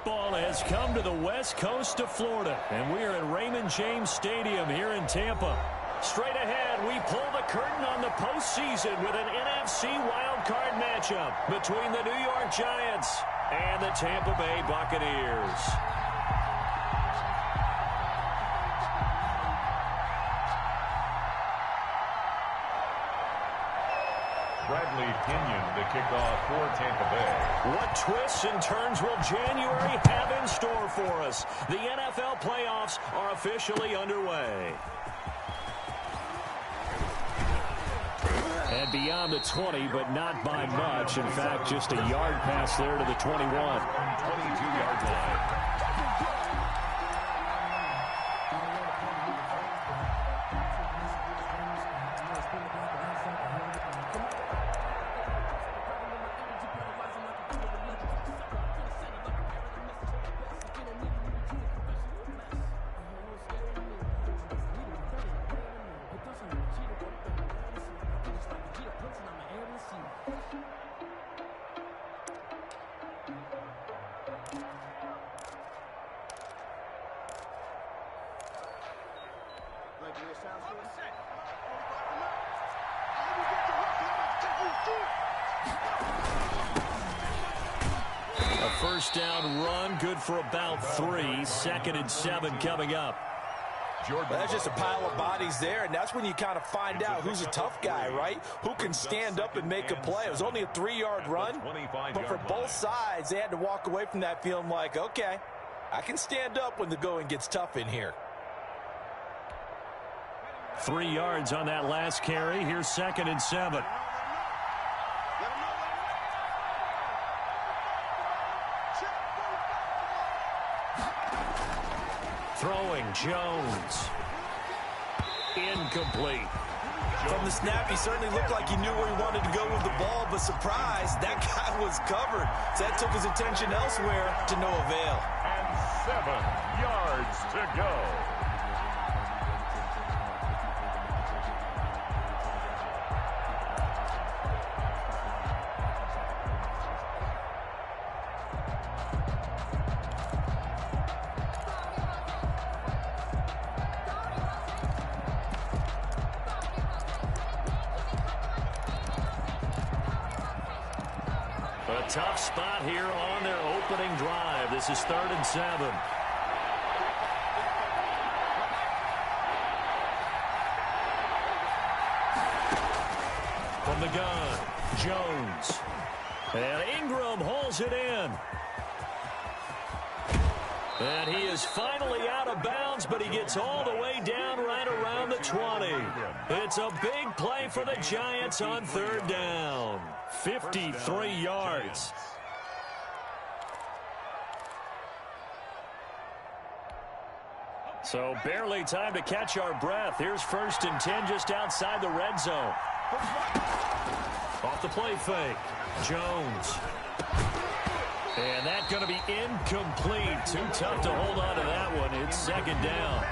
Football has come to the west coast of Florida, and we are at Raymond James Stadium here in Tampa. Straight ahead, we pull the curtain on the postseason with an NFC wildcard matchup between the New York Giants and the Tampa Bay Buccaneers. Bradley Pinion to kick off for Tampa Bay. What twists and turns will January have in store for us? The NFL playoffs are officially underway. And beyond the 20, but not by much. In fact, just a yard pass there to the 21. 22-yard line. A first down run, good for about 3. 2nd and 7 coming up. Well, that's just a pile of bodies there, and that's when you kind of find out who's a tough guy, right? Who can stand up and make a play. It was only a 3-yard run, but for both sides, they had to walk away from that feeling like, okay, I can stand up when the going gets tough in here. 3 yards on that last carry. Here's 2nd and 7. Throwing, Jones. Incomplete. From the snap, he certainly looked like he knew where he wanted to go with the ball, but surprise, that guy was covered. So that took his attention elsewhere to no avail. And 7 yards to go. A tough spot here on their opening drive. This is 3rd and 7. From the gun, Jones. And Ingram holds it in. And he is finally out of bounds, but he gets all the way down right around the 20. It's a big play for the Giants on 3rd down. 53 yards. So barely time to catch our breath. Here's 1st and 10 just outside the red zone. Off the play fake. Jones. And that's going to be incomplete. Too tough to hold on to that one. It's 2nd down.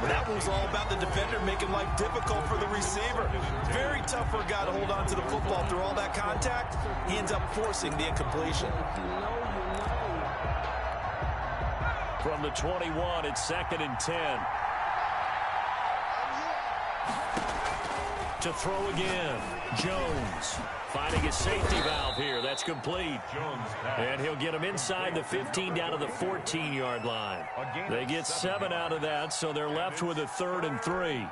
That was all about the defender making life difficult for the receiver. Very tough for a guy to hold on to the football through all that contact. He ends up forcing the incompletion. From the 21, it's 2nd and 10. To throw again, Jones. Finding his safety valve here. That's complete. And he'll get him inside the 15 down to the 14-yard line. They get 7 out of that, so they're left with a 3rd and 3.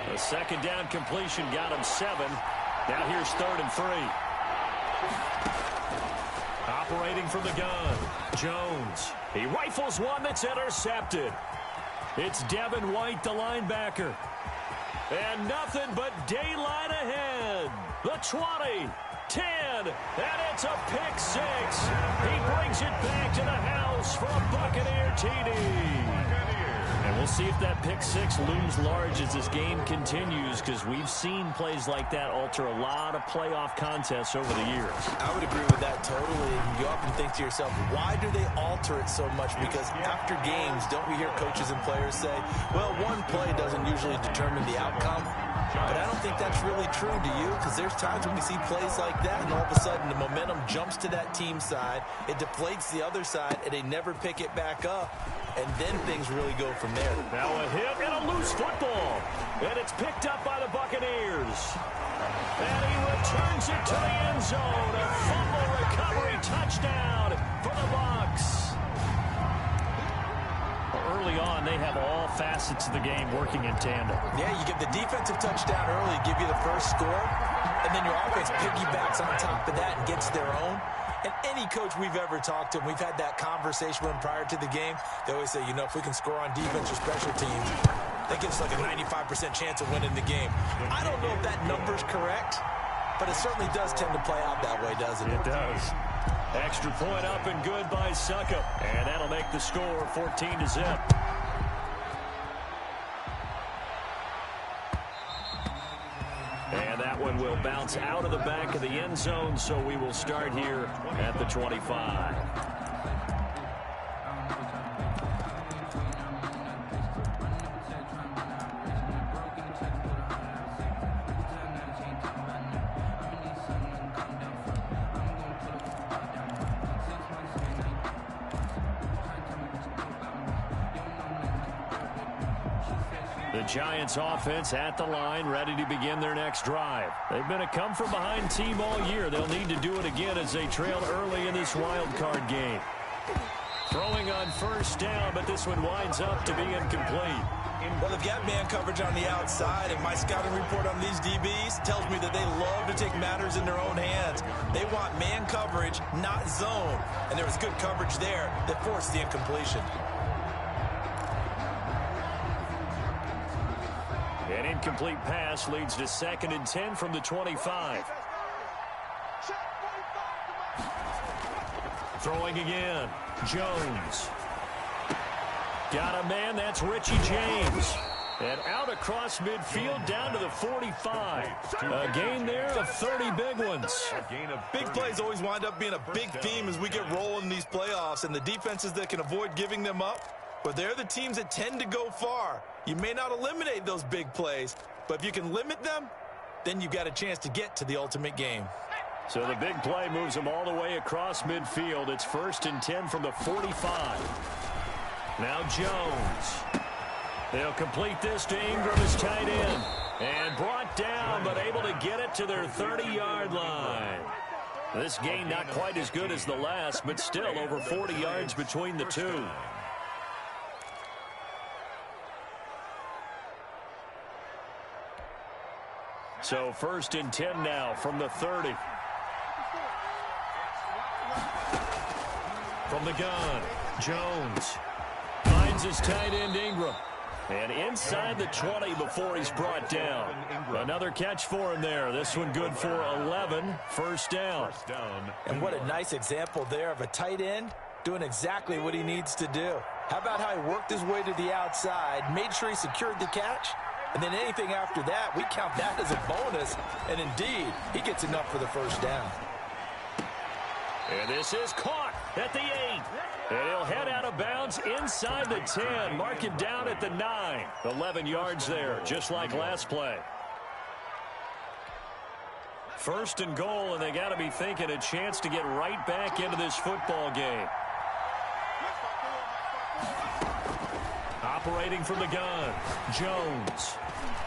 A 2nd down completion got him 7. Now here's 3rd and 3. Operating from the gun, Jones. He rifles one that's intercepted. It's Devin White, the linebacker. And nothing but daylight ahead. The 20, 10, and it's a pick 6. He brings it back to the house for a Buccaneer TD. And we'll see if that pick 6 looms large as this game continues, because we've seen plays like that alter a lot of playoff contests over the years. I would agree with that totally. You often think to yourself, why do they alter it so much? Because after games, don't we hear coaches and players say, well, one play doesn't usually determine the outcome? But I don't think that's really true, do you? Because there's times when we see plays like that, and all of a sudden the momentum jumps to that team side, it deflates the other side, and they never pick it back up, and then things really go from there. Now a hit and a loose football, and it's picked up by the Buccaneers. And he returns it to the end zone. A fumble recovery touchdown for the Bucs. Early on, they have all facets of the game working in tandem. Yeah, you give the defensive touchdown early, give you the first score, and then your offense piggybacks on top of that and gets their own. And any coach we've ever talked to, and we've had that conversation with them prior to the game, they always say, you know, if we can score on defense or special teams, that gives us like a 95% chance of winning the game. I don't know if that number's correct, but it certainly does tend to play out that way, doesn't it? It does. Extra point up and good by Succop. And that'll make the score 14-0. And that one will bounce out of the back of the end zone, so we will start here at the 25. The Giants offense at the line, ready to begin their next drive. They've been a come-from-behind team all year. They'll need to do it again as they trail early in this wild card game. Throwing on first down, but this one winds up to be incomplete. Well, they've got man coverage on the outside, and my scouting report on these DBs tells me that they love to take matters in their own hands. They want man coverage, not zone. And there was good coverage there that forced the incompletion. An incomplete pass leads to 2nd and 10 from the 25. Throwing again. Jones. Got a man, that's Richie James. And out across midfield down to the 45. A gain there of 30 big ones. Big plays always wind up being a big theme as we get rolling in these playoffs, and the defenses that can avoid giving them up, but they're the teams that tend to go far. You may not eliminate those big plays, but if you can limit them, then you've got a chance to get to the ultimate game. So the big play moves them all the way across midfield. It's 1st and 10 from the 45. Now Jones. They'll complete this to Ingram as tight end. And brought down, but able to get it to their 30-yard line. This gain not quite as good as the last, but still over 40 yards between the two. So 1st and 10 now from the 30. From the gun, Jones finds his tight end Ingram. And inside the 20 before he's brought down. Another catch for him there. This one good for 11. First down. And what a nice example there of a tight end doing exactly what he needs to do. How about how he worked his way to the outside, made sure he secured the catch, and then anything after that, we count that as a bonus. And indeed, he gets enough for the first down. And this is caught at the 8. And he'll head out of bounds inside the 10. Mark it down at the 9. 11 yards there, just like last play. 1st and goal, and they got to be thinking a chance to get right back into this football game. Operating from the gun, Jones.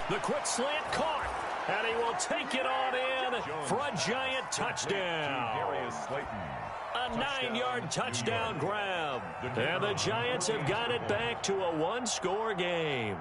The quick slant caught, and he will take it on in for a Giant touchdown. A 9-yard touchdown grab. And the Giants have got it back to a one-score game.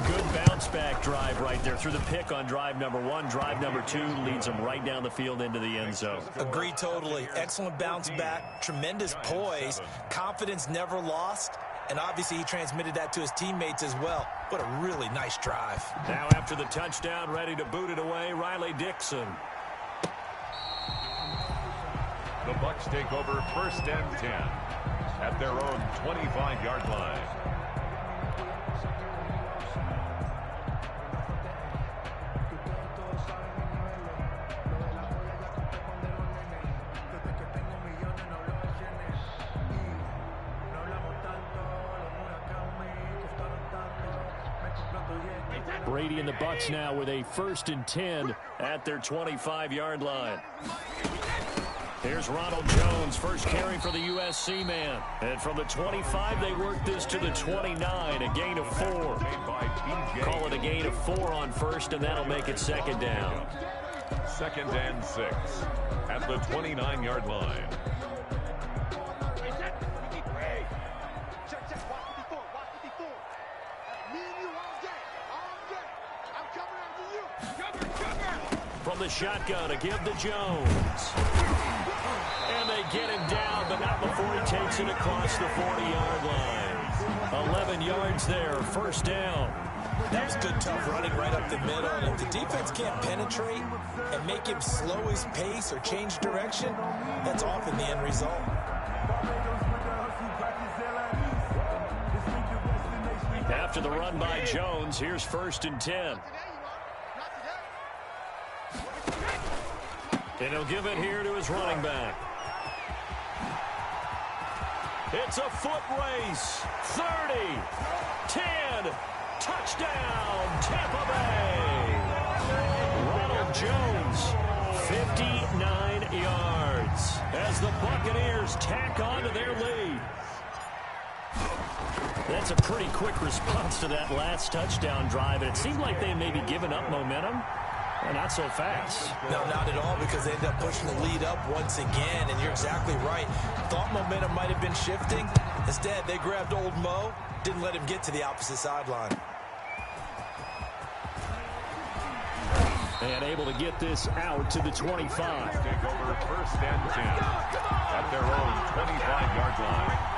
Good bounce-back drive right there through the pick on drive number 1. Drive number 2 leads them right down the field into the end zone. Agree totally. Excellent bounce back, tremendous poise, confidence never lost, and obviously he transmitted that to his teammates as well. What a really nice drive. Now after the touchdown, ready to boot it away, Riley Dixon. The Bucs take over 1st and 10 at their own 25-yard line. Brady and the Bucs now with a 1st and 10 at their 25-yard line. Here's Ronald Jones, first carry for the USC man. And from the 25, they work this to the 29, a gain of 4. Call it a gain of 4 on first, and that'll make it 2nd down. 2nd and 6 at the 29-yard line. From the shotgun, a give to Jones. And they get him down, but not before he takes it across the 40-yard line. 11 yards there, 1st down. That was good, tough running right up the middle. And if the defense can't penetrate and make him slow his pace or change direction, that's often the end result. After the run by Jones, here's 1st and 10. And he'll give it here to his running back. It's a foot race. 30, 10, touchdown, Tampa Bay. Ronald Jones, 59 yards as the Buccaneers tack on to their lead. That's a pretty quick response to that last touchdown drive. And it seemed like they may be giving up momentum. Well, not so fast. No, not at all, because they ended up pushing the lead up once again, and you're exactly right. Thought momentum might have been shifting. Instead, they grabbed old Mo, didn't let him get to the opposite sideline. And able to get this out to the 25. Take over 1st and 10 at their own 25-yard line.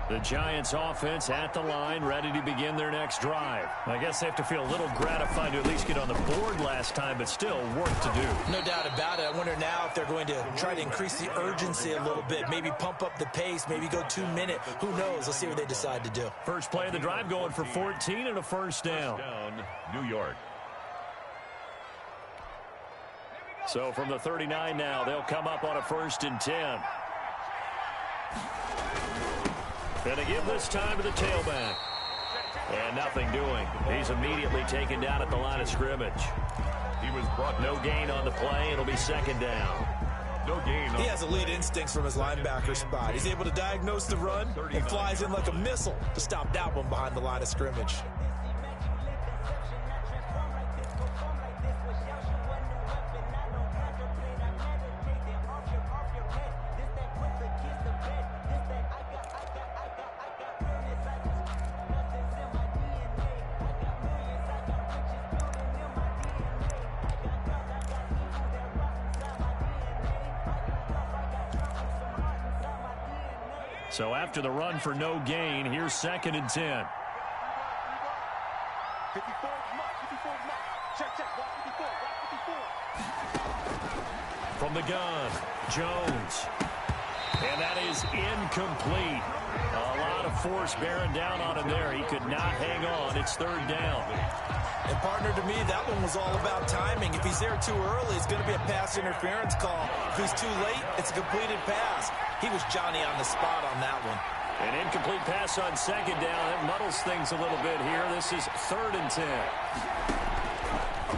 The Giants offense at the line, ready to begin their next drive. I guess they have to feel a little gratified to at least get on the board last time, but still work to do. No doubt about it. I wonder now if they're going to try to increase the urgency a little bit, maybe pump up the pace, maybe go 2-minute. Who knows? Let's see what they decide to do. First play of the drive going for 14 and a 1st down. New York. So from the 39 now, they'll come up on a 1st and 10. And they give this time to the tailback. And nothing doing. He's immediately taken down at the line of scrimmage. He was brought no gain on the play. It'll be 2nd down. No gain. He has elite instincts from his linebacker spot. He's able to diagnose the run and flies in like a missile to stop that one behind the line of scrimmage. So after the run for no gain, here's 2nd and 10. From the gun, Jones. And that is incomplete. A lot of force bearing down on him there. He could not hang on. It's 3rd down. And partner, to me, that one was all about timing. If he's there too early, it's going to be a pass interference call. If he's too late, it's a completed pass. He was Johnny on the spot on that one. An incomplete pass on 2nd down. It muddles things a little bit here. This is 3rd and 10.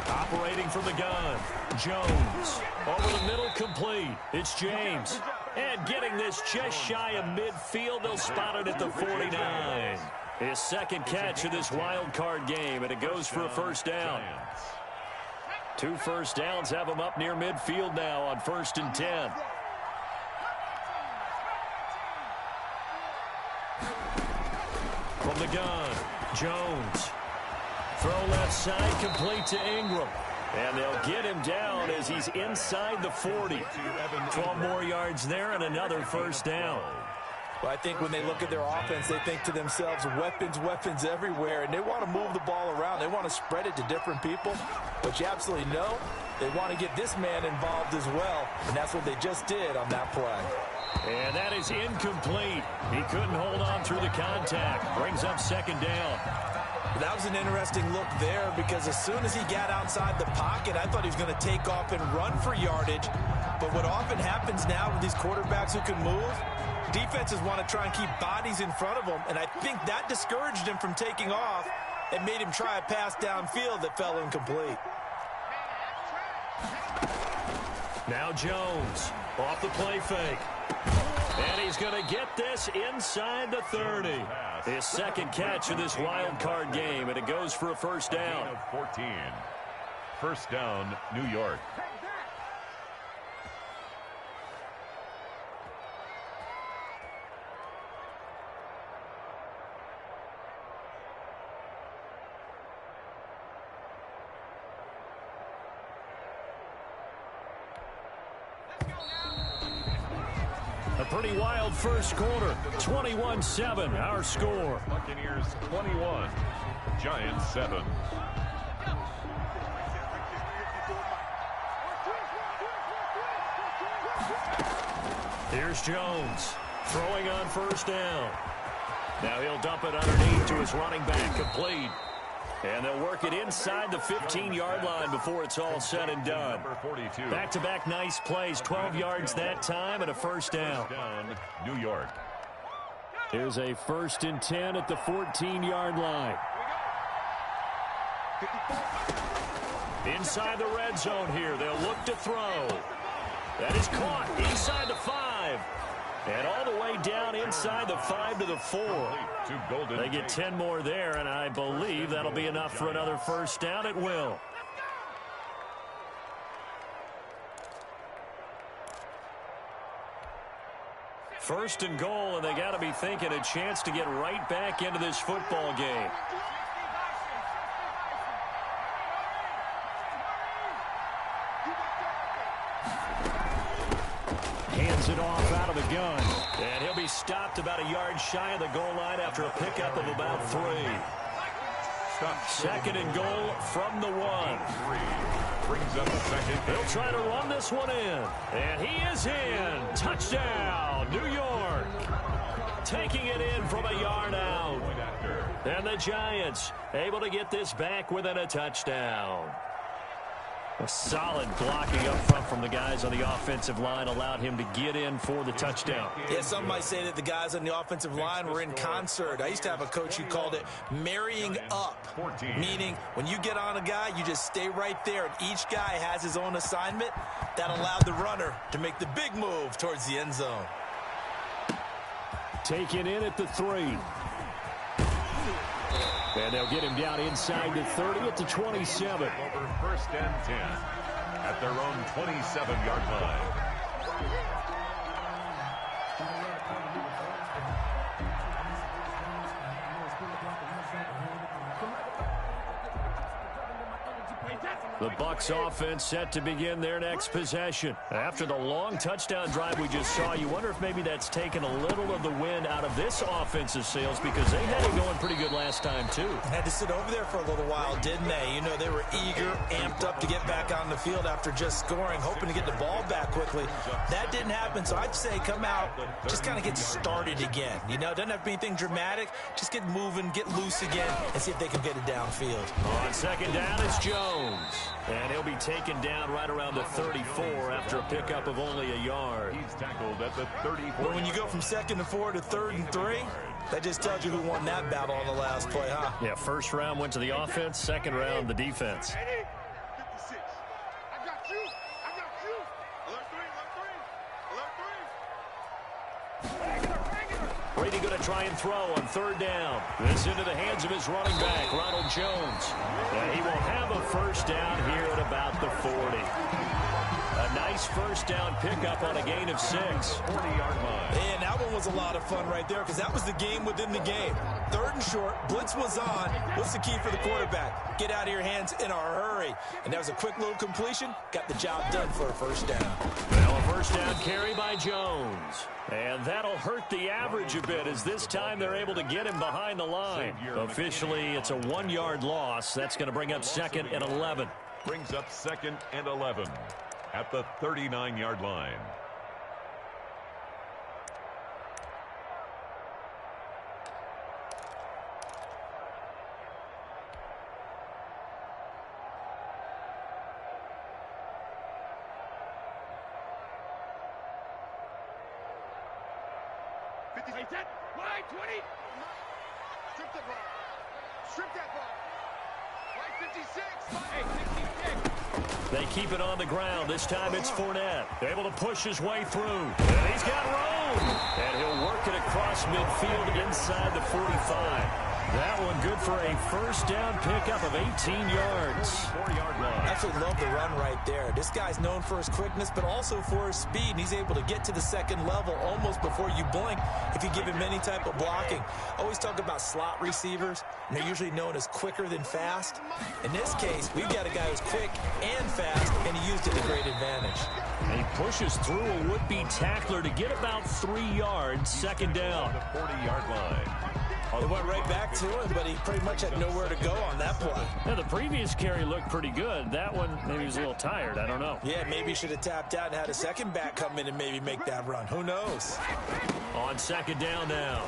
Operating from the gun, Jones. Over the middle, complete. It's James. And getting this just shy of midfield. They'll spot it at the 49. His 2nd catch of this wild card game, and it goes for a 1st down. 2 first downs have him up near midfield now on 1st and 10. From the gun, Jones. Throw left side, complete to Ingram. And they'll get him down as he's inside the 40. 12 more yards there and another 1st down. Well, I think when they look at their offense, they think to themselves, weapons, weapons everywhere, and they want to move the ball around. They want to spread it to different people. But you absolutely know they want to get this man involved as well, and that's what they just did on that play. And that is incomplete. He couldn't hold on through the contact. Brings up 2nd down. That was an interesting look there because as soon as he got outside the pocket, I thought he was going to take off and run for yardage. But what often happens now with these quarterbacks who can move, defenses want to try and keep bodies in front of them, and I think that discouraged him from taking off and made him try a pass downfield that fell incomplete. Now Jones off the play fake. And he's going to get this inside the 30. His second catch of this wild card game, and it goes for a first down. 14. First down, New York. A pretty wild first quarter. 21-7, our score. Buccaneers 21, Giants 7. Here's Jones throwing on first down. Now he'll dump it underneath to his running back, complete. And they'll work it inside the 15-yard line before it's all said and done. Back-to-back nice plays, 12 yards that time and a first down. New York. Here's a 1st and 10 at the 14-yard line. Inside the red zone here, they'll look to throw. That is caught inside the 5. And all the way down inside the 5 to the 4. They get 10 more there, and I believe that'll be enough for another first down. It will. First and goal, and they got to be thinking a chance to get right back into this football game. Hands it off out of the gun. And he'll be stopped about a yard shy of the goal line after a pickup of about 3. Second and goal from the 1. Brings up second. They'll try to run this one in. And he is in. Touchdown, New York. Taking it in from a yard out. And the Giants able to get this back within a touchdown. A solid blocking up front from the guys on the offensive line allowed him to get in for the touchdown. Yeah, some might say that the guys on the offensive line were in concert. I used to have a coach who called it marrying up, meaning when you get on a guy, you just stay right there, and each guy has his own assignment. That allowed the runner to make the big move towards the end zone. Taken in at the 3. And they'll get him down inside the 30 at the 27. Over 1st and 10 at their own 27-yard line. The Bucs offense set to begin their next possession. After the long touchdown drive we just saw, you wonder if maybe that's taken a little of the wind out of this offensive sails because they had it going pretty good last time, too. Had to sit over there for a little while, didn't they? You know, they were eager, amped up to get back on the field after just scoring, hoping to get the ball back quickly. That didn't happen, so I'd say come out, just kind of get started again. You know, doesn't have to be anything dramatic. Just get moving, get loose again, and see if they can get it downfield. On second down, it's Jones. And he'll be taken down right around the 34 after a pickup of only a yard. He's tackled at the 34. Well, when you go from 2nd and 4 to 3rd and 3, that just tells you who won that battle on the last play, huh? Yeah, first round went to the offense, second round the defense. 56. I got you. Alert 3. Brady going to try and throw on 3rd down. This into the hands of his running back, Ronald Jones. And he will have a first down here at about the 40. A nice first down pickup on a gain of 6. 40-yard line. And that one was a lot of fun right there because that was the game within the game. 3rd and short, blitz was on. What's the key for the quarterback? Get out of your hands in a hurry. And that was a quick little completion. Got the job done for a first down. Well, a first down carry by Jones. And that'll hurt the average a bit as this time they're able to get him behind the line. Officially, it's a 1-yard loss. That's going to bring up 2nd and 11. Brings up 2nd and 11 at the 39-yard line. Hey, that line 20. Strip the ball. Strip that ball. Line 56. Hey, 66. They keep it on the ground. This time it's Fournette. Able to push his way through. And he's got room. And he'll work it across midfield inside the 45. That one good for a first down pickup of 18 yards. 4-yard line. I actually love the run right there. This guy's known for his quickness, but also for his speed. And he's able to get to the second level almost before you blink if you give him any type of blocking. I always talk about slot receivers, and they're usually known as quicker than fast. In this case, we've got a guy who's quick and fast, and he used it to great advantage. And he pushes through a would-be tackler to get about 3 yards, second down. The 40-yard line. It went right back to him, but he pretty much had nowhere to go on that play. Now, the previous carry looked pretty good. That one, maybe he was a little tired. I don't know. Yeah, maybe he should have tapped out and had a second back come in and maybe make that run. Who knows? On second down now,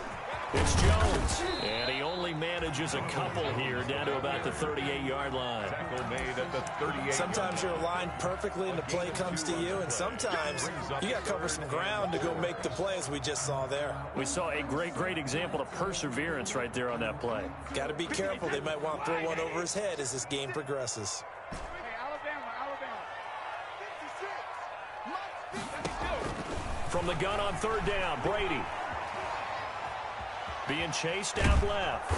it's Jones. And he only manages a couple here down to about the 38-yard line. Tackle made at the 38. Sometimes you're aligned perfectly and the play comes to you, and sometimes you got to cover some ground to go make the play, as we just saw there. We saw a great example of perseverance right there on that play. Got to be careful. They might want to throw one over his head as this game progresses. Hey, Alabama. 56. From the gun on third down, Brady. Being chased out left.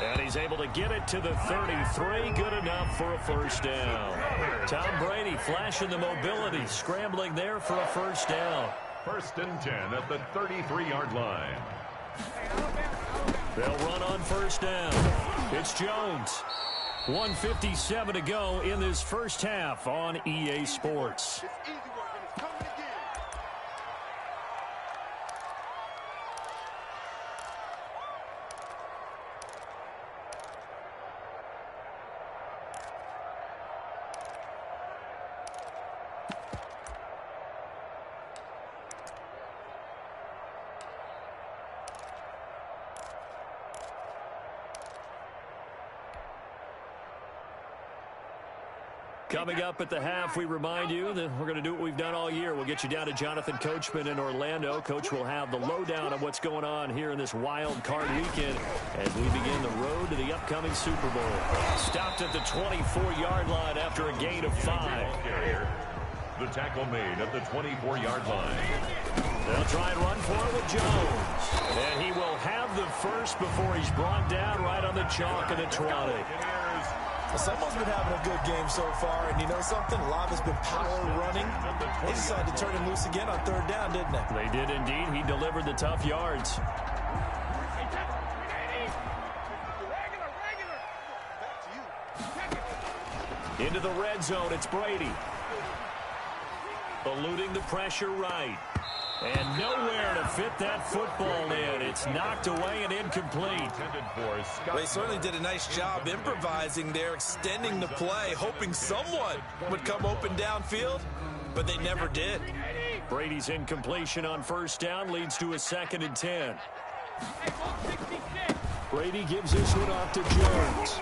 And he's able to get it to the 33. Good enough for a first down. Tom Brady flashing the mobility, scrambling there for a first down. 1st and 10 at the 33-yard line. They'll run on first down. It's Jones. 1:57 to go in this first half on EA Sports. It's easy work, and it's coming again. Coming up at the half, we remind you that we're going to do what we've done all year. We'll get you down to Jonathan Coachman in Orlando. Coach will have the lowdown of what's going on here in this wild card weekend as we begin the road to the upcoming Super Bowl. Stopped at the 24-yard line after a gain of 5. The tackle made at the 24-yard line. They'll try and run for it with Jones. And he will have the first before he's brought down right on the chalk of the 20. Someone's been having a good game so far, and you know something? A lot has been power running. They decided to turn him loose again on third down, didn't they? They did indeed. He delivered the tough yards. Into the red zone, it's Brady. Eluding the pressure right. And nowhere to fit that football in. It's knocked away and incomplete. Well, they certainly did a nice job improvising there, extending the play, hoping someone would come open downfield, but they never did. Brady's incompletion on first down leads to a 2nd and 10. Brady gives this one off to Jones.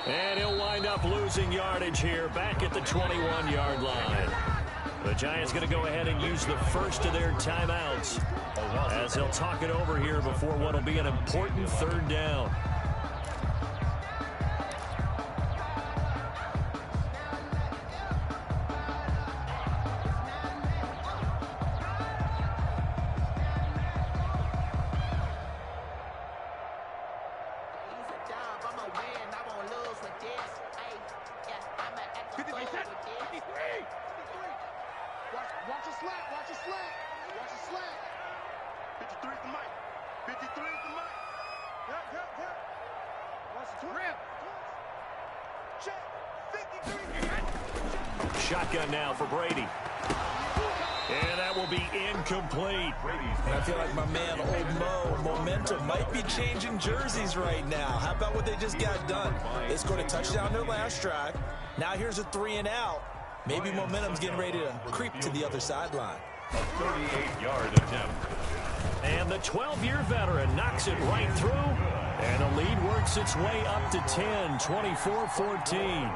And he'll wind up losing yardage here back at the 21-yard line. The Giants going to go ahead and use the first of their timeouts as they'll talk it over here before what will be an important third down. Watch a slant. Watch a slant. Watch a slant. 53 is the mic. 53 is the mic. Yep. Watch the rip. Check. 53. Shotgun now for Brady. And that will be incomplete. And I feel like my man, Old Mo, momentum might be changing jerseys right now. How about what they just got done? They scored a touchdown their last drive. Now here's a 3 and out. Maybe momentum's getting ready to creep to the other sideline. A 38-yard attempt. And the 12-year veteran knocks it right through. And the lead works its way up to 10, 24-14.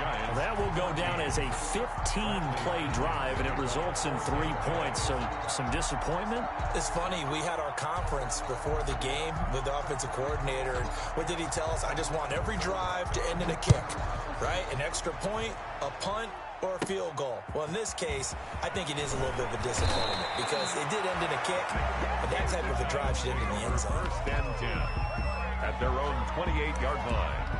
Giants. Well, that will go down as a 15-play drive, and it results in 3 points. So some disappointment. It's funny. We had our conference before the game with the offensive coordinator. And what did he tell us? I just want every drive to end in a kick, right? An extra point, a punt, or a field goal. Well, in this case, I think it is a little bit of a disappointment because it did end in a kick, but that type of a drive should end in the end zone. First and 10 at their own 28-yard line.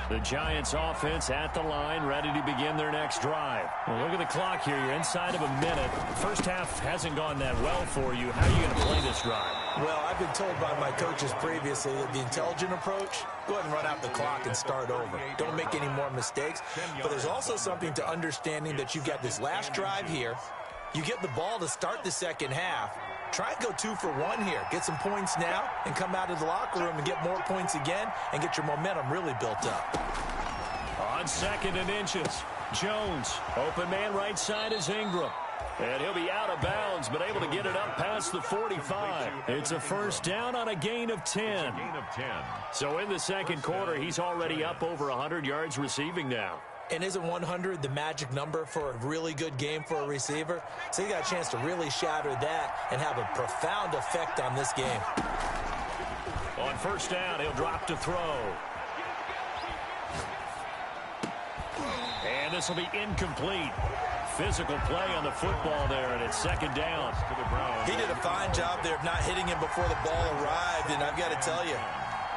The Giants offense at the line, ready to begin their next drive. Well, look at the clock here. You're inside of a minute. First half hasn't gone that well for you. How are you going to play this drive? Well, I've been told by my coaches previously that the intelligent approach, go ahead and run out the clock and start over. Don't make any more mistakes. But there's also something to understanding that you've got this last drive here. You get the ball to start the second half. Try and go 2 for 1 here. Get some points now and come out of the locker room and get more points again and get your momentum really built up. On 2nd and inches, Jones. Open man right side is Ingram. And he'll be out of bounds, but able to get it up past the 45. It's a first down on a gain of 10. Gain of 10. So in the second quarter, he's already up over 100 yards receiving now. And isn't 100 the magic number for a really good game for a receiver? So you got a chance to really shatter that and have a profound effect on this game. On first down, he'll drop to throw. And this will be incomplete. Physical play on the football there, and it's second down. He did a fine job there of not hitting him before the ball arrived, and I've got to tell you,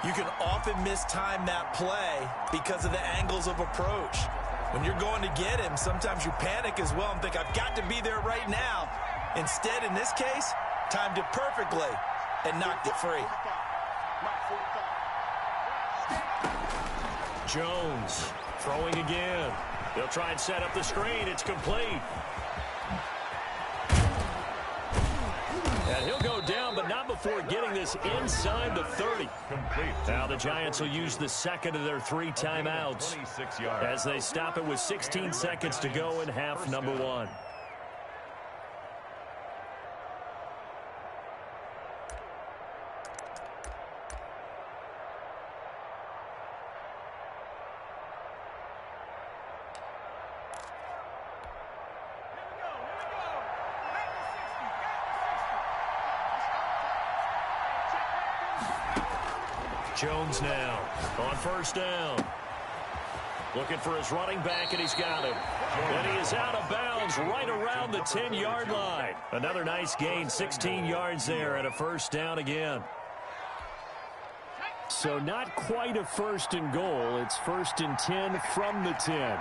you can often mistime that play because of the angles of approach. When you're going to get him, sometimes you panic as well and think, I've got to be there right now. Instead, in this case, timed it perfectly and knocked it free. Jones throwing again. They'll try and set up the screen. It's complete. And he'll go down, but not before getting this inside the 30. Complete. Now the Giants will use the second of their 3 timeouts 26 yards. as they stop it with 16 seconds to go in half number 1. Jones now on first down. Looking for his running back, and he's got him. And he is out of bounds right around the 10-yard line. Another nice gain, 16 yards there, and a first down again. So not quite a first and goal. It's first and 10 from the 10.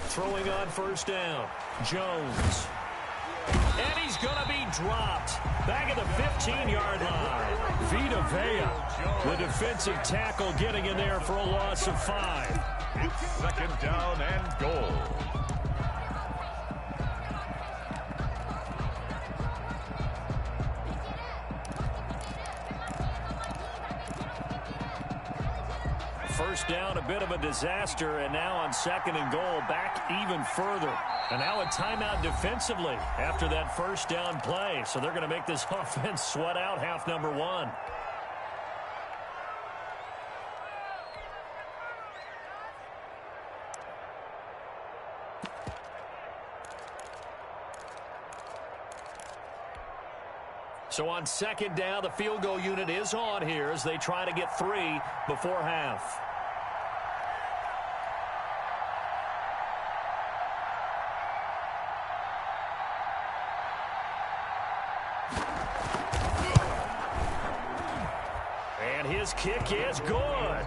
Throwing on first down, Jones. And he's going to be dropped. Back at the 15-yard line. Vita Vea, the defensive tackle, getting in there for a loss of 5. It's second down and goal. First down, a bit of a disaster, and now on second and goal, back even further. And now a timeout defensively after that first down play. So they're going to make this offense sweat out half number 1. So on second down, the field goal unit is on here as they try to get 3 before half. This kick is good.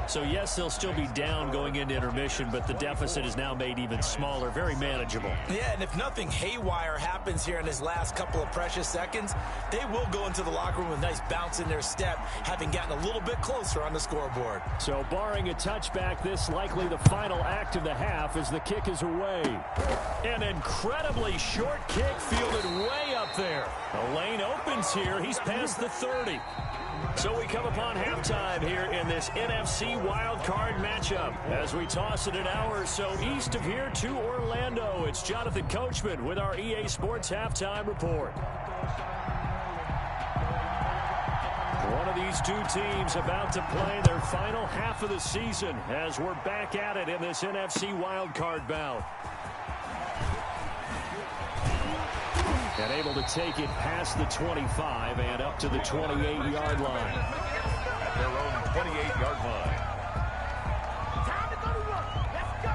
So, yes, they'll still be down going into intermission, but the deficit is now made even smaller, very manageable. Yeah, and if nothing haywire happens here in his last couple of precious seconds, they will go into the locker room with a nice bounce in their step, having gotten a little bit closer on the scoreboard. So, barring a touchback, this likely the final act of the half as the kick is away. An incredibly short kick fielded way up there. The lane opens here. He's past the 30. So we come upon halftime here in this NFC wildcard matchup. As we toss it an hour or so east of here to Orlando, it's Jonathan Coachman with our EA Sports Halftime Report. One of these two teams about to play their final half of the season as we're back at it in this NFC wildcard bout. And able to take it past the 25 and up to the 28-yard line. At their own 28-yard line. Time to go to work. Let's go.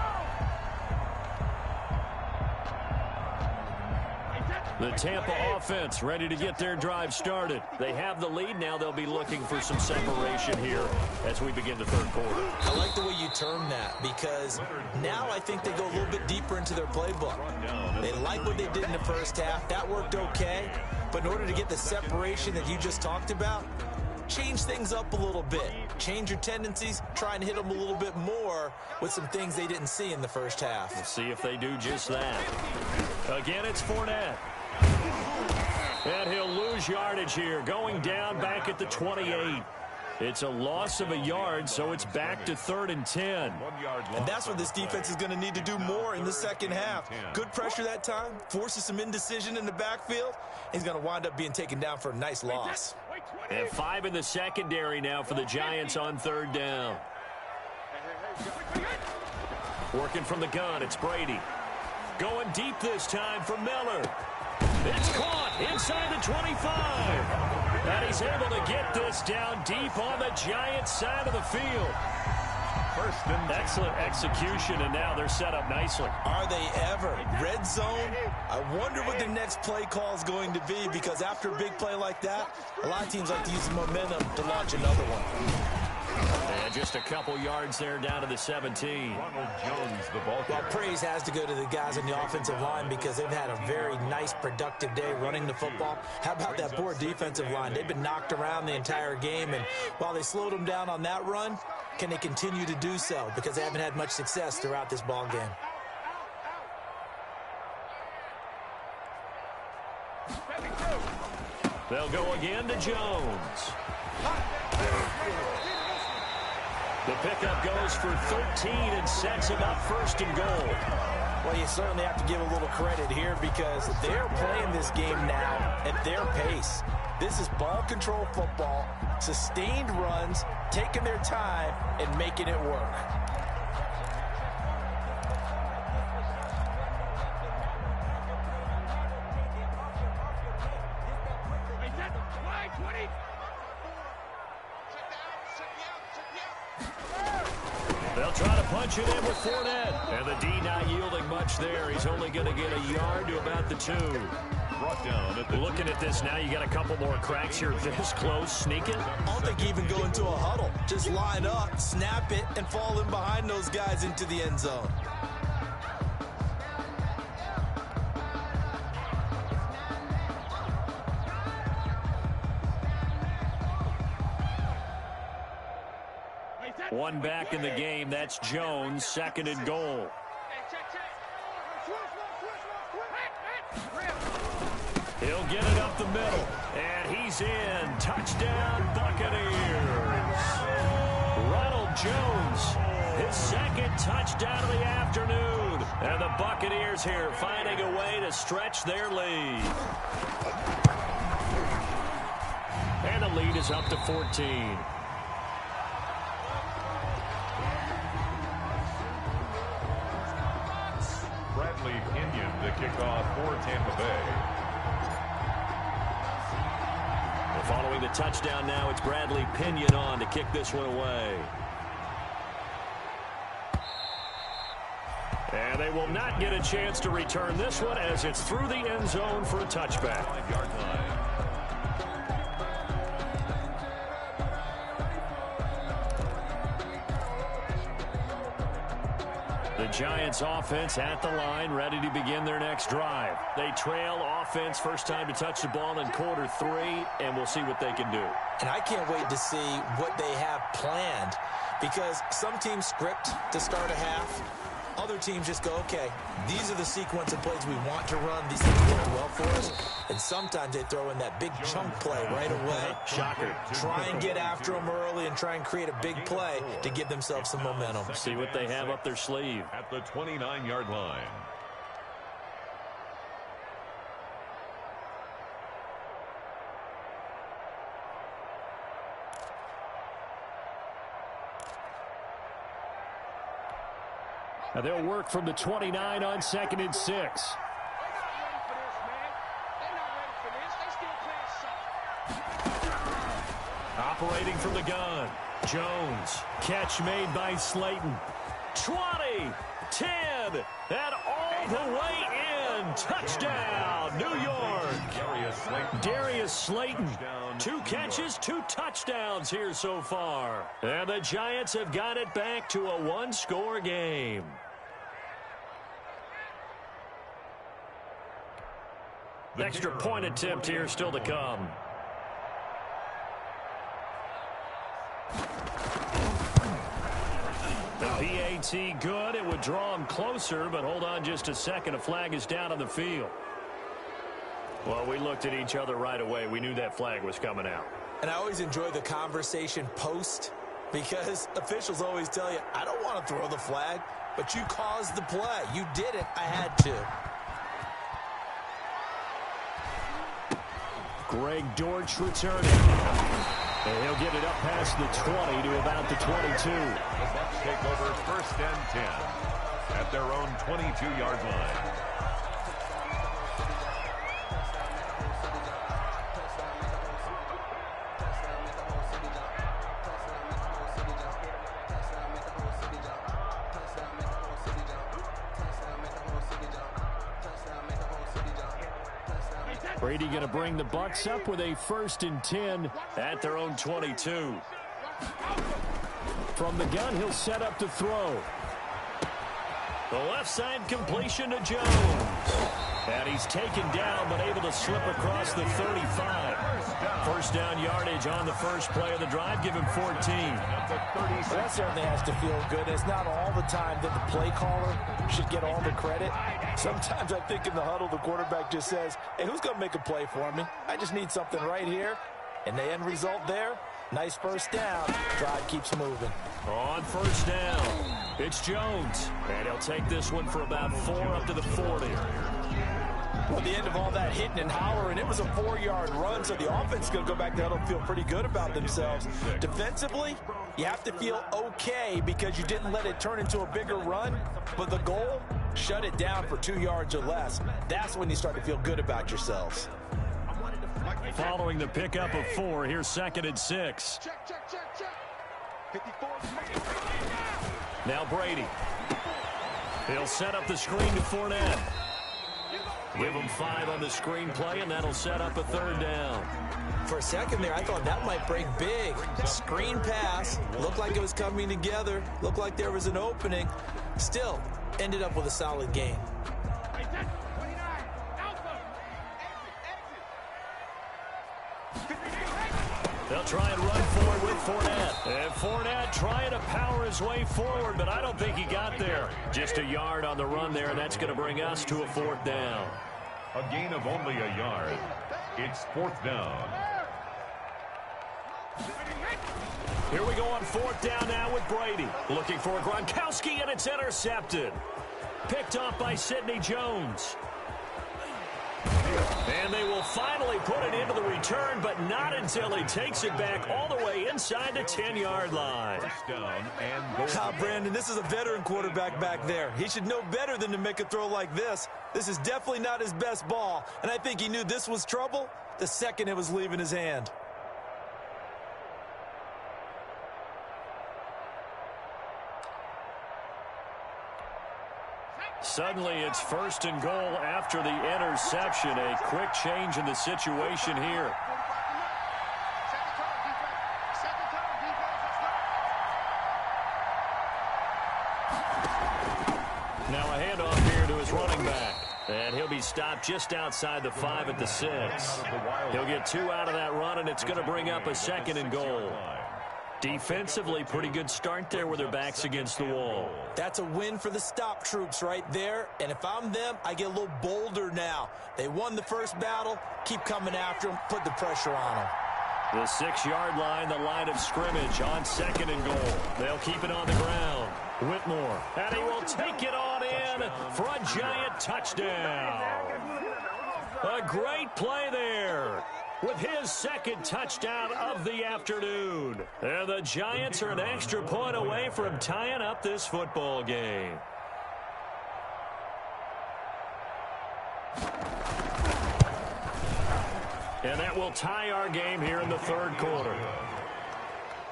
The Tampa offense ready to get their drive started. They have the lead. Now they'll be looking for some separation here as we begin the third quarter. I like the way you term that because now I think they go a little bit deeper into their playbook. They like what they did in the first half. That worked okay. But in order to get the separation that you just talked about, change things up a little bit. Change your tendencies. Try and hit them a little bit more with some things they didn't see in the first half. We'll see if they do just that. Again, it's Fournette. And he'll lose yardage here, going down back at the 28. It's a loss of a yard, so it's back to 3rd and 10. And that's what this defense is going to need to do more in the second half. Good pressure that time, forces some indecision in the backfield. He's going to wind up being taken down for a nice loss. And 5 in the secondary now for the Giants on 3rd down. Working from the gun, it's Brady. Going deep this time for Miller. It's caught inside the 25. And he's able to get this down deep on the Giants side of the field. Excellent execution, and now they're set up nicely. Are they ever? Red zone? I wonder what the next play call is going to be because after a big play like that, a lot of teams like to use the momentum to launch another one. And just a couple yards there down to the 17. Ronald Jones, the ball carrier. Well, praise has to go to the guys on the offensive line because they've had a very nice, productive day running the football. How about that poor defensive line? They've been knocked around the entire game, and while they slowed them down on that run, can they continue to do so? Because they haven't had much success throughout this ball game. They'll go again to Jones. The pickup goes for 13 and sets him up 1st and goal. Well, you certainly have to give a little credit here because they're playing this game now at their pace. This is ball control football, sustained runs, taking their time and making it work. They'll try to punch it in with Fournette. And the D not yielding much there. He's only going to get a yard to about the 2. Brought down at the Looking at this now, you got a couple more cracks here this close, sneaking. I don't think you even go into a huddle. Just line up, snap it, and fall in behind those guys into the end zone. One back in the game. That's Jones, 2nd and goal. He'll get it up the middle, and he's in. Touchdown, Buccaneers. Ronald Jones, his 2nd touchdown of the afternoon. And the Buccaneers here finding a way to stretch their lead. And the lead is up to 14. Bradley Pinion, the kickoff for Tampa Bay. Following the touchdown now, it's Bradley Pinion on to kick this one away. And they will not get a chance to return this one as it's through the end zone for a touchback. 5-yard line. Giants offense at the line, ready to begin their next drive. They trail offense, first time to touch the ball in quarter 3, and we'll see what they can do. And I can't wait to see what they have planned, because some teams script to start a half. Other teams just go, okay, these are the sequence of plays we want to run. These things work well for us. And sometimes they throw in that big chunk play right away. Shocker. Try and get after them early and try and create a big play to give themselves some momentum. See what they have up their sleeve. At the 29-yard line. Now they'll work from the 29 on 2nd and 6. Operating from the gun, Jones. Catch made by Slayton. 20, 10, and all the way in. Touchdown, New York. Darius Slayton. 2 catches, 2 touchdowns here so far. And the Giants have got it back to a 1-score game. Extra point attempt here still to come. The PAT good. It would draw him closer, but hold on just a second. A flag is down on the field. Well, we looked at each other right away. We knew that flag was coming out. And I always enjoy the conversation post, because officials always tell you, I don't want to throw the flag, but you caused the play. You did it. I had to. Greg Dortch returning. And he'll get it up past the 20 to about the 22. The Bucs take over 1st and 10 at their own 22-yard line. Brady going to bring the Bucs up with a 1st and 10 at their own 22. From the gun, he'll set up to throw. The left side completion to Jones. And he's taken down, but able to slip across the 35. First down yardage on the first play of the drive. Give him 14. That certainly has to feel good. It's not all the time that the play caller should get all the credit. Sometimes I think in the huddle, the quarterback just says, hey, who's going to make a play for me? I just need something right here. And the end result there, nice first down. Drive keeps moving. On first down, it's Jones. And he'll take this one for about 4 up to the 40. Well, at the end of all that hitting and hollering, it was a 4-yard run, so the offense is going to go back there and feel pretty good about themselves. Defensively, you have to feel okay because you didn't let it turn into a bigger run, but the goal, shut it down for 2 yards or less. That's when you start to feel good about yourselves. Following the pickup of 4, here's 2nd and 6. Check. 54. Now Brady. He'll set up the screen to Fournette. Give him 5 on the screen play, and that'll set up a 3rd down. For a second there, I thought that might break big. Screen pass. Looked like it was coming together. Looked like there was an opening. Still, ended up with a solid game. They'll try and run forward with Fournette. And Fournette trying to power his way forward, but I don't think he got there. Just a yard on the run there, and that's going to bring us to a 4th down. A gain of only a yard. It's 4th down. Here we go on 4th down now with Brady. Looking for Gronkowski, and it's intercepted. Picked off by Sidney Jones. And they will finally put it into the return, but not until he takes it back all the way inside the 10-yard line. Brandon, this is a veteran quarterback back there. He should know better than to make a throw like this. This is definitely not his best ball, and I think he knew this was trouble the second it was leaving his hand. Suddenly, it's 1st and goal after the interception. A quick change in the situation here. Eagles running back. And he'll be stopped just outside the 5 at the 6. He'll get 2 out of that run, and it's going to bring up a 2nd and goal. Defensively, pretty good start there with their backs against the wall. That's a win for the stop troops right there. And if I'm them, I get a little bolder now. They won the first battle. Keep coming after them. Put the pressure on them. The 6-yard line, the line of scrimmage on 2nd and goal. They'll keep it on the ground. Whitmore, and he will take it on in for a Giant touchdown. A great play there with his 2nd touchdown of the afternoon. And the Giants are an extra point away from tying up this football game. And that will tie our game here in the 3rd quarter.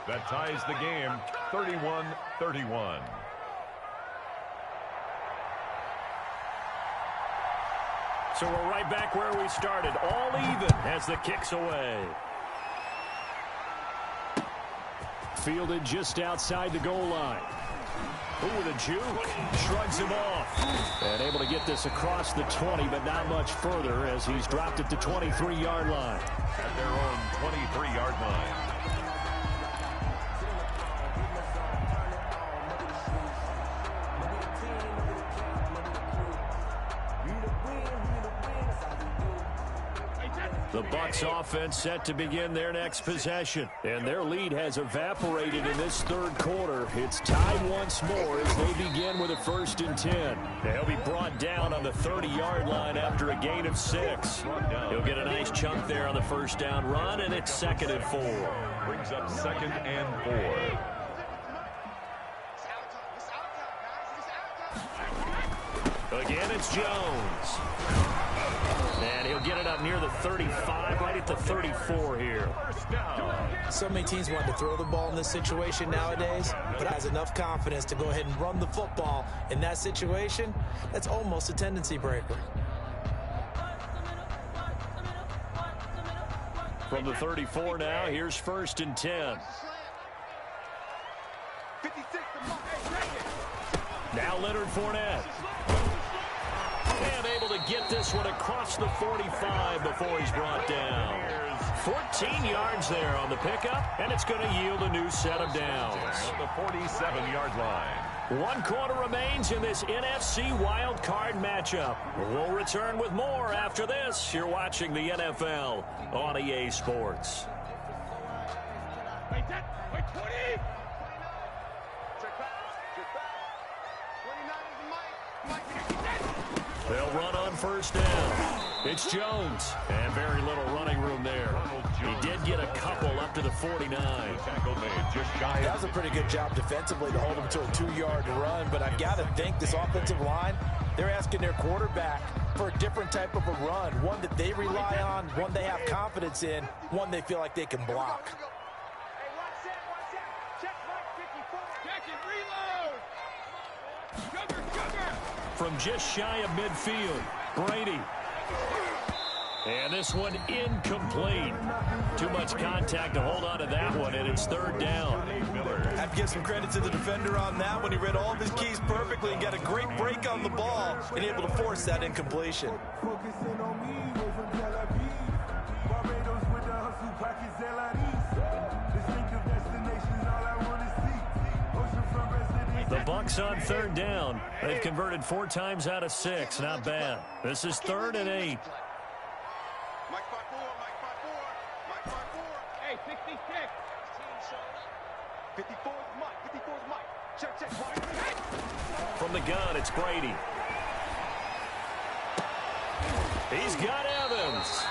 That ties the game 31-31. So we're right back where we started, all even as the kick's away. Fielded just outside the goal line. Ooh, the juke. Shrugs him off. And able to get this across the 20, but not much further as he's dropped it to 23-yard line. At their own 23-yard line. The Bucs offense set to begin their next possession. And their lead has evaporated in this 3rd quarter. It's tied once more as they begin with a 1st and 10. They'll be brought down on the 30-yard line after a gain of 6. He'll get a nice chunk there on the 1st down run, and it's 2nd and 4. Brings up 2nd and 4. Again, it's Jones. And he'll get it up near the 35, right at the 34 here. So many teams want to throw the ball in this situation nowadays, but has enough confidence to go ahead and run the football. In that situation, that's almost a tendency breaker. From the 34 now, here's 1st and 10. Now Leonard Fournette. And able to get this one across the 45 before he's brought down. 14 yards there on the pickup, and it's going to yield a new set of downs. The 47-yard line. 1 quarter remains in this NFC wild card matchup. We'll return with more after this. You're watching the NFL on EA Sports. They'll run on 1st down. It's Jones. And very little running room there. He did get a couple up to the 49. That was a pretty good job defensively to hold him to a 2-yard run. But I've got to think this offensive line, they're asking their quarterback for a different type of a run. One that they rely on, one they have confidence in, one they feel like they can block. From just shy of midfield, Brady. And this one incomplete. Too much contact to hold on to that one, and it's 3rd down. I have to give some credit to the defender on that one. He read all of his keys perfectly and got a great break on the ball and able to force that incompletion. The Bucs on 3rd down. They've converted 4 times out of 6. Not bad. This is 3rd and 8. Hey, 66. 54 is Mike. 54 is Mike. Check. From the gun, it's Brady. He's got Evans.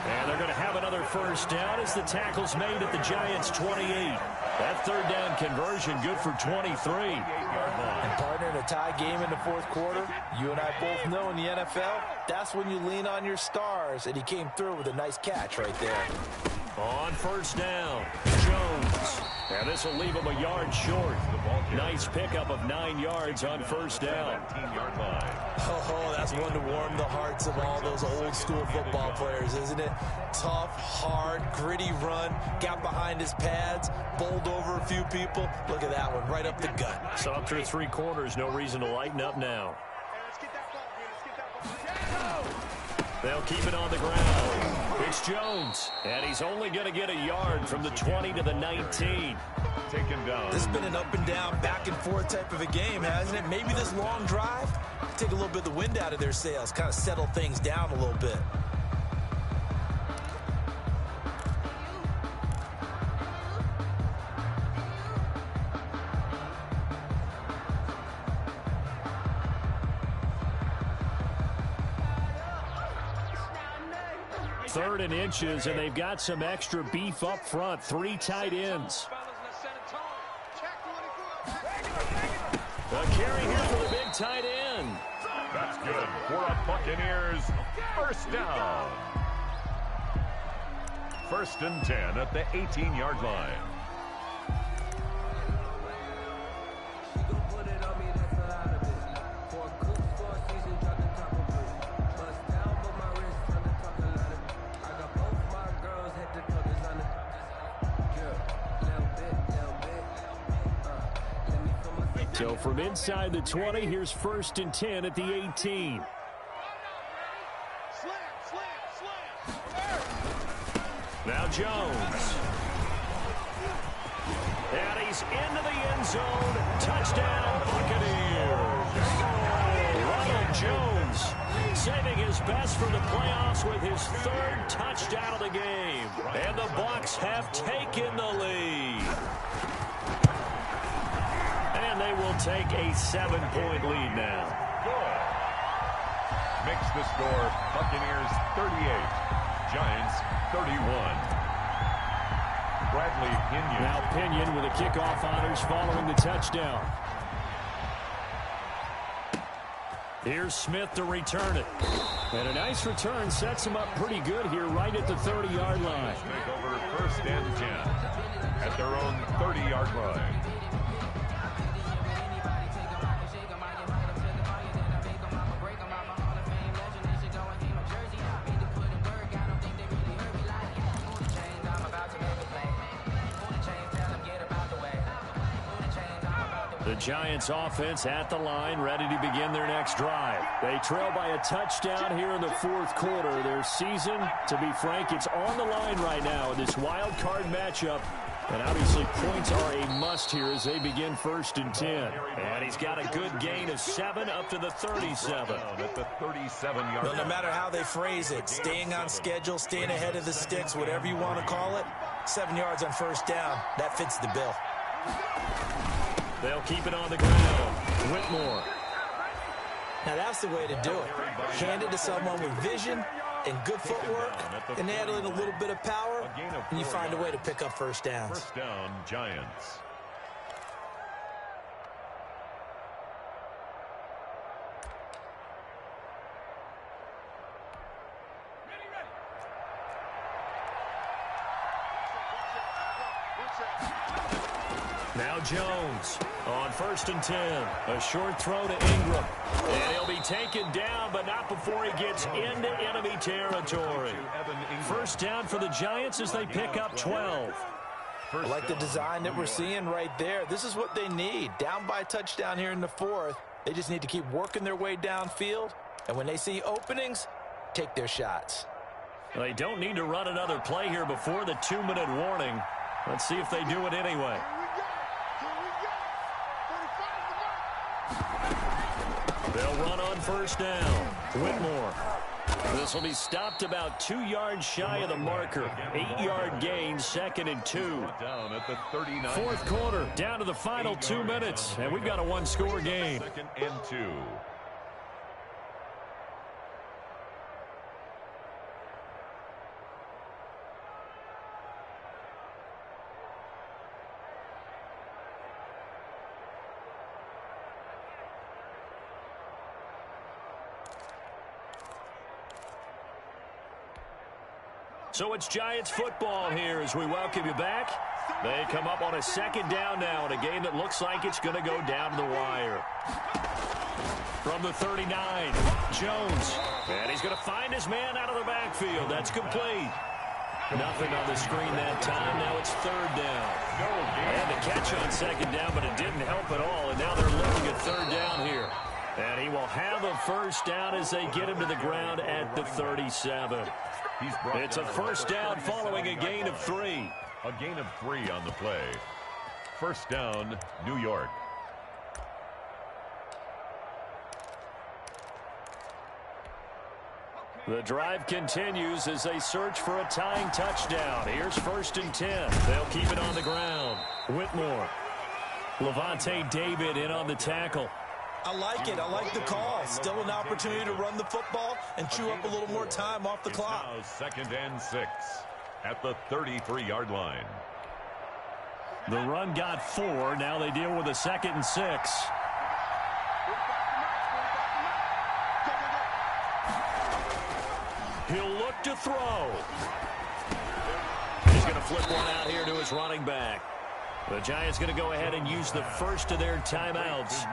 And they're going to have another 1st down as the tackle's made at the Giants' 28. That 3rd down conversion good for 23. And partner, in a tie game in the 4th quarter, you and I both know in the NFL, that's when you lean on your stars, and he came through with a nice catch right there. On 1st down, Jones. And this will leave him a yard short. Nice pickup of 9 yards on 1st down. 19-yard line. Oh, that's one to warm the hearts of all those old-school football players, isn't it? Tough, hard, gritty run, got behind his pads, bowled over a few people. Look at that one, right up the gut. So after 3 quarters, no reason to lighten up now. Let's get that ball, They'll keep it on the ground. It's Jones, and he's only going to get a yard from the 20 to the 19. Taken down. This has been an up and down, back and forth type of a game, hasn't it? Maybe this long drive, take a little bit of the wind out of their sails, kind of settle things down a little bit. Third and inches, and they've got some extra beef up front. 3 tight ends. A carry here for the big tight end. That's good for a Buccaneers first down. 1st and 10 at the 18-yard line. So from inside the 20, here's 1st and 10 at the 18. Now Jones. And he's into the end zone. Touchdown, Buccaneers. Ronald Jones saving his best for the playoffs with his 3rd touchdown of the game. And the Bucs have taken the lead. And they will take a 7-point lead now. Good. Makes the score Buccaneers 38, Giants 31. Bradley Pinion. Now Pinion with the kickoff honors following the touchdown. Here's Smith to return it. And a nice return sets him up pretty good here right at the 30-yard line. Take over 1st and 10 at their own 30-yard line. The Giants offense at the line, ready to begin their next drive. They trail by a touchdown here in the 4th quarter. Their season, to be frank, it's on the line right now in this wild card matchup. And obviously points are a must here as they begin 1st and 10. And he's got a good gain of 7 up to the 37. At the 37-yard Well, no matter how they phrase it, staying on schedule, staying ahead of the sticks, whatever you want to call it, 7 yards on 1st down, that fits the bill. They'll keep it on the ground. Whitmore. Now that's the way to do it. Hand it to someone with vision and good footwork, and add in a little bit of power, and you find a way to pick up 1st downs. 1st down, Giants. Now Jones on 1st and 10. A short throw to Ingram. And he'll be taken down, but not before he gets into enemy territory. 1st down for the Giants as they pick up 12. I like the design that we're seeing right there. This is what they need. Down by a touchdown here in the 4th. They just need to keep working their way downfield. And when they see openings, take their shots. They don't need to run another play here before the 2-minute warning. Let's see if they do it anyway. They'll run on 1st down. Whitmore. This will be stopped about 2 yards shy of the marker. 8-yard gain, 2nd and 2. Down at the 39. 4th quarter, down to the final 2 minutes, and we've got a 1-score game. 2nd and 2. So it's Giants football here as we welcome you back. They come up on a 2nd down now in a game that looks like it's going to go down to the wire. From the 39, Jones. And he's going to find his man out of the backfield. That's complete. Nothing on the screen that time. Now it's 3rd down. And the catch on 2nd down, but it didn't help at all. And now they're looking at 3rd down here. And he will have a first down as they get him to the ground at the 37. It's a first down following a gain of 3. A gain of 3 on the play. First down, New York. The drive continues as they search for a tying touchdown. Here's 1st and 10. They'll keep it on the ground. Whitmore. Levante David in on the tackle. I like it. I like the call. Still an opportunity to run the football and chew up a little more time off the clock. Now 2nd and 6 at the 33-yard line. The run got 4. Now they deal with a 2nd and 6. He'll look to throw. He's going to flip one out here to his running back. The Giants going to go ahead and use the first of their timeouts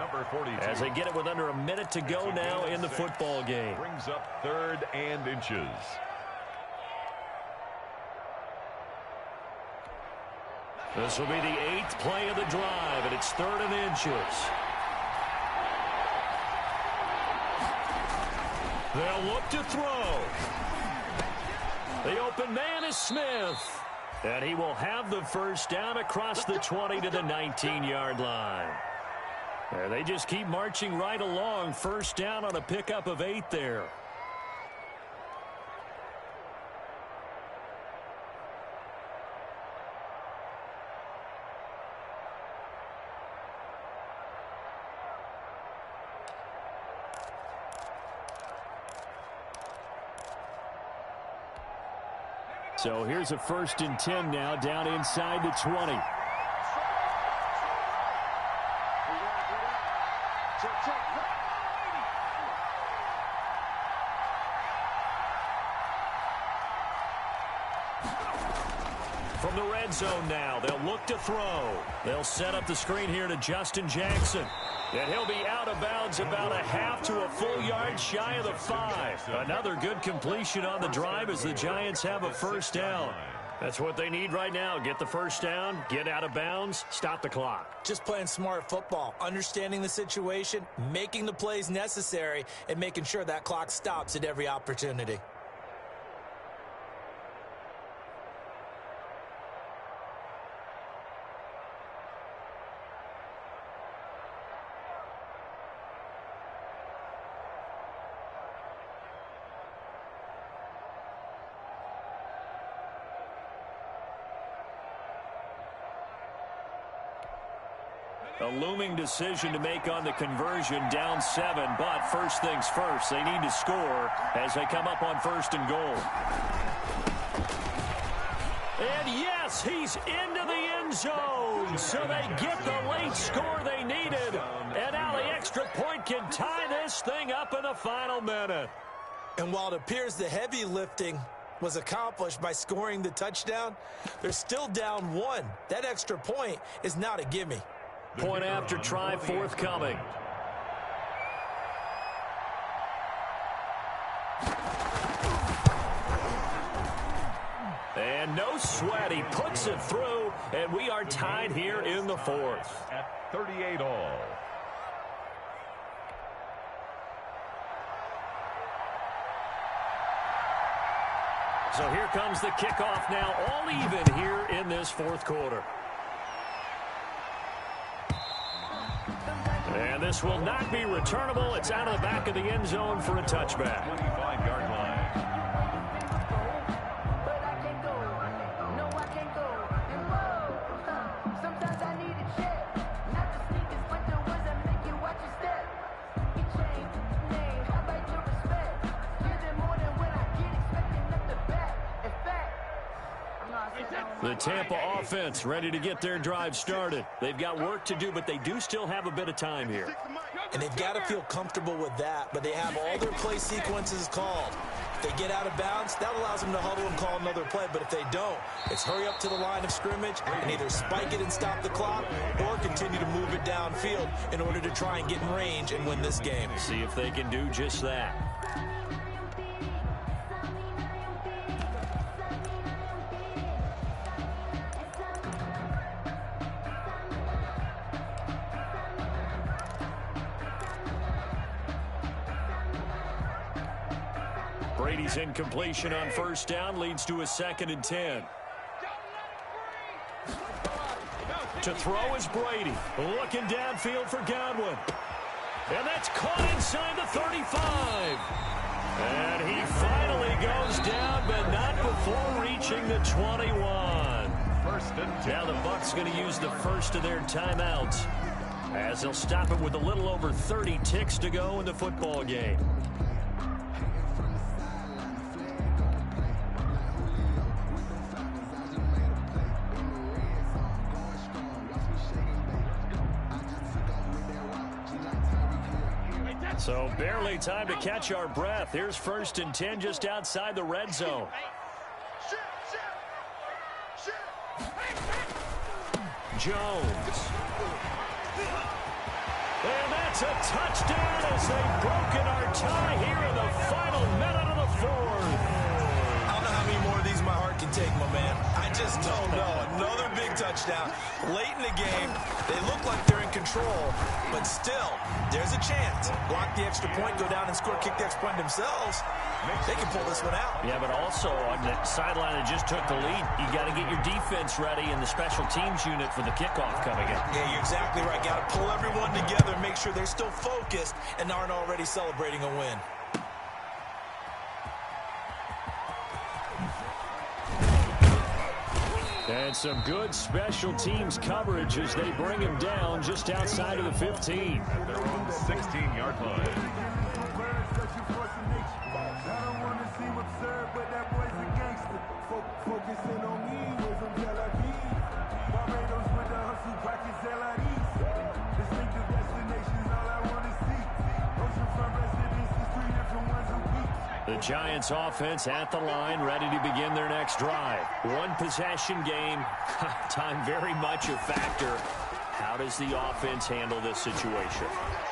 as they get it with under a minute to go now in the football game. Brings up 3rd and inches. This will be the 8th play of the drive, and it's 3rd and inches. They'll look to throw. The open man is Smith. And he will have the first down across the 20 to the 19-yard line. And they just keep marching right along. First down on a pickup of 8 there. So here's a 1st and 10 now down inside the 20. From the red zone now, they'll look to throw. They'll set up the screen here to Justin Jackson. And he'll be out of bounds about a half to a full yard shy of the 5. Another good completion on the drive as the Giants have a first down. That's what they need right now. Get the first down, get out of bounds, stop the clock. Just playing smart football, understanding the situation, making the plays necessary, and making sure that clock stops at every opportunity. A looming decision to make on the conversion, down 7, but first things first, they need to score as they come up on 1st and goal. And yes, he's into the end zone, so they get the late score they needed. And now the extra point can tie this thing up in the final minute. And while it appears the heavy lifting was accomplished by scoring the touchdown, they're still down 1. That extra point is not a gimme. Point after try forthcoming. And no sweat. He puts it through, and we are tied here in the 4th. At 38 all. So here comes the kickoff now, all even here in this 4th quarter. And this will not be returnable. It's out of the back of the end zone for a touchback. 25-yard line. The Tampa offense ready to get their drive started. They've got work to do, but they do still have a bit of time here. And they've got to feel comfortable with that, but they have all their play sequences called. If they get out of bounds, that allows them to huddle and call another play, but if they don't, it's hurry up to the line of scrimmage and either spike it and stop the clock or continue to move it downfield in order to try and get in range and win this game. See if they can do just that. Brady's incompletion on first down leads to a 2nd and 10. To throw is Brady. Looking downfield for Godwin. And that's caught inside the 35. And he finally goes down, but not before reaching the 21. Now the Bucs going to use the first of their timeouts, as they'll stop it with a little over 30 ticks to go in the football game. So barely time to catch our breath. Here's 1st and 10 just outside the red zone. Jones. And that's a touchdown as they've broken our tie here in the final minute of the 4th. I don't know how many more of these my heart can take, my man. I just don't know. Another big touchdown. Late in the game, they look like they're in control, but still, there's a chance. Block the extra point, go down and score, kick the extra point themselves. They can pull this one out. Yeah, but also on the sideline that just took the lead, you got to get your defense ready and the special teams unit for the kickoff coming in. Yeah, you're exactly right. Got to pull everyone together and make sure they're still focused and aren't already celebrating a win. And some good special teams coverage as they bring him down just outside of the 15. At their own 16-yard line. The Giants offense at the line, ready to begin their next drive. One possession game, time very much a factor. How does the offense handle this situation?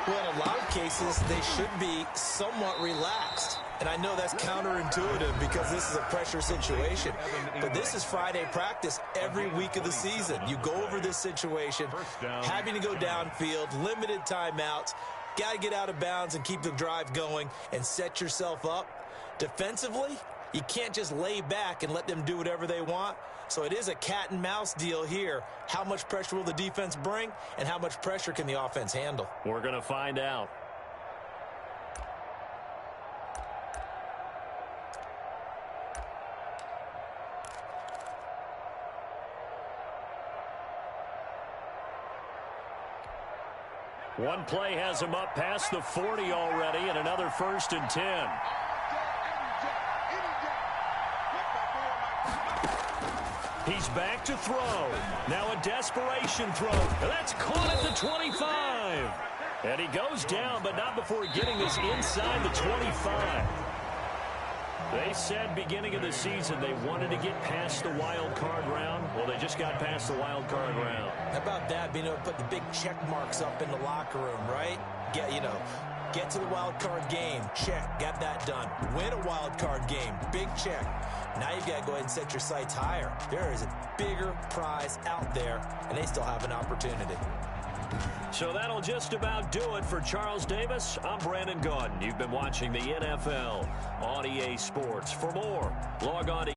Well, in a lot of cases, they should be somewhat relaxed. And I know that's counterintuitive because this is a pressure situation. But this is Friday practice every week of the season. You go over this situation, having to go downfield, limited timeouts, got to get out of bounds and keep the drive going and set yourself up. Defensively, you can't just lay back and let them do whatever they want. So it is a cat and mouse deal here. How much pressure will the defense bring, and how much pressure can the offense handle? We're going to find out. One play has him up past the 40 already, and another 1st and 10. He's back to throw. Now a desperation throw. That's caught at the 25. And he goes down, but not before getting us inside the 25. They said beginning of the season they wanted to get past the wild card round. Well, they just got past the wild card round. How about that, being able to put the big check marks up in the locker room, right? Get to the wild card game. Check. Got that done. Win a wild card game. Big check. Now you've got to go ahead and set your sights higher. There is a bigger prize out there, and they still have an opportunity. So that'll just about do it for Charles Davis. I'm Brandon Gaudin. You've been watching the NFL on EA Sports. For more, log on to